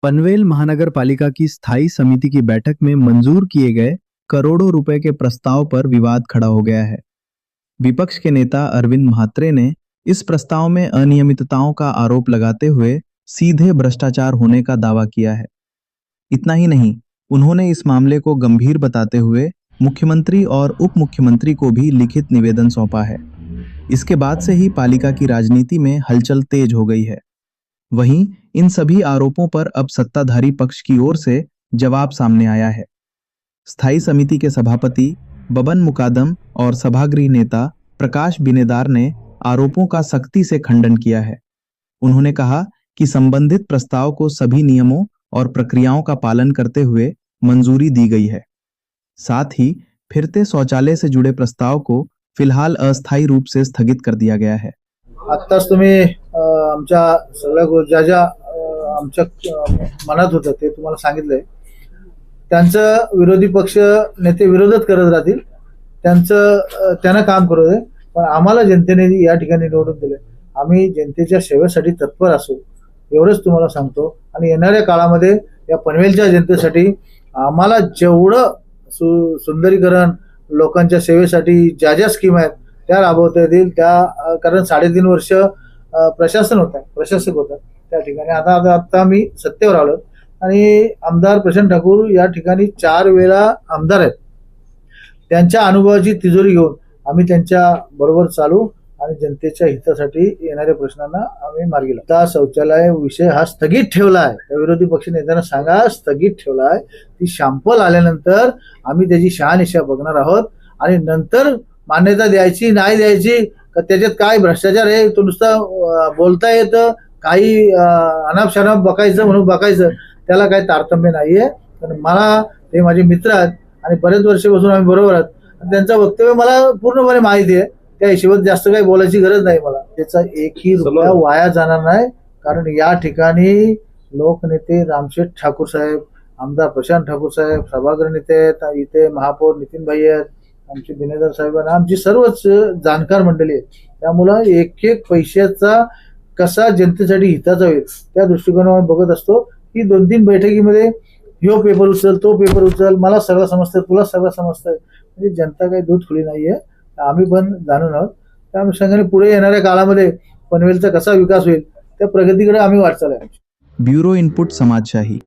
पनवेल महानगर पालिका की स्थायी समिति की बैठक में मंजूर किए गए करोड़ों रुपए के प्रस्ताव पर विवाद खड़ा हो गया है। विपक्ष के नेता अरविंद म्हात्रे ने इस प्रस्ताव में अनियमितताओं का आरोप लगाते हुए सीधे भ्रष्टाचार होने का दावा किया है। इतना ही नहीं, उन्होंने इस मामले को गंभीर बताते हुए मुख्यमंत्री और उप मुख्यमंत्री को भी लिखित निवेदन सौंपा है। इसके बाद से ही पालिका की राजनीति में हलचल तेज हो गई है। वहीं इन सभी आरोपों पर अब सत्ताधारी पक्ष की ओर से जवाब सामने आया है। स्थायी समिति के सभापति बबन मुकादम और सभागृह नेता प्रकाश बिनेदार ने आरोपों का सख्ती से खंडन किया है। उन्होंने कहा कि संबंधित प्रस्ताव को सभी नियमों और प्रक्रियाओं का पालन करते हुए मंजूरी दी गई है। साथ ही फिरते शौचालय से जुड़े प्रस्ताव को फिलहाल अस्थायी रूप से स्थगित कर दिया गया है। आत्ताच तुम्ही आमच्या सगळ्या ज्या आमच्या मनात होतं ते तुम्हाला सांगितलंय। त्यांचं विरोधी पक्ष नेते विरोधच करत राहतील, त्यांना काम करू दे, पण आम्हाला जनतेने या ठिकाणी निवडून दिले। आम्ही जनतेच्या सेवेसाठी तत्पर असू एवढंच तुम्हाला सांगतो। आणि येणाऱ्या काळामध्ये या पनवेलच्या जनतेसाठी आम्हाला जेवढं सुंदरीकरण लोकांच्या सेवेसाठी ज्या स्कीम आहेत त्या राबवता येतील त्या, कारण 3.5 वर्ष प्रशासक होता त्या ठिकाणी। आता मी सत्तेवर आलो आणि आमदार प्रशांत ठाकूर या ठिकाणी 4 वेळा आमदार आहेत। त्यांच्या अनुभवाची तिजोरी घेऊन आम्ही त्यांच्या बरोबर चालू आणि जनतेच्या हितासाठी येणाऱ्या प्रश्नांना आम्ही मार्गी लावू। आता शौचालय विषय हा स्थगित ठेवला आहे, त्या विरोधी पक्ष नेत्यांना सांगा स्थगित ठेवला आहे। ती शॅम्पल आल्यानंतर आम्ही त्याची शहानिशा बघणार आहोत आणि नंतर मान्यता द्यायची नाही द्यायची, त्याच्यात काय भ्रष्टाचार आहे तो नुसतं बोलता येतं, काही अनाप-शनाप बघायचं म्हणून बघायचं, त्याला काही तारतम्य नाहीये। कारण मला ते माझे मित्र आहेत आणि बरेच वर्षापासून आम्ही बरोबर आहोत, त्यांचं वक्तव्य मला पूर्णपणे माहिती आहे। त्या हिशोबात जास्त काही बोलायची गरज नाही मला। त्याचा एकही रुपया वाया जाणार नाही, कारण या ठिकाणी लोकनेते रामशेठ ठाकूर साहेब, आमदार प्रशांत ठाकूर साहेब, सभागृह नेते आहेत, इथे महापौर नितीन भाई आहेत, आमचे बिनेदार साहेब, आमची सर्वच जाणकार मंडळी आहे। त्यामुळं एक पैशाचा कसा जनतेसाठी हिताचा होईल त्या दृष्टिकोनाने बघत असतो की 2-3 बैठकीमध्ये ह्यो पेपर उचल तो पेपर उचल, मला सगळं समजतं तुला सगळं समजतंय, म्हणजे जनता काही दूध खुली नाहीये। आम्ही पण जाणून आहोत। त्या अनुषंगाने पुढे येणाऱ्या काळामध्ये पनवेलचा कसा विकास होईल त्या प्रगतीकडे आम्ही वाटचाल आहे। Bureau input समाजशाही।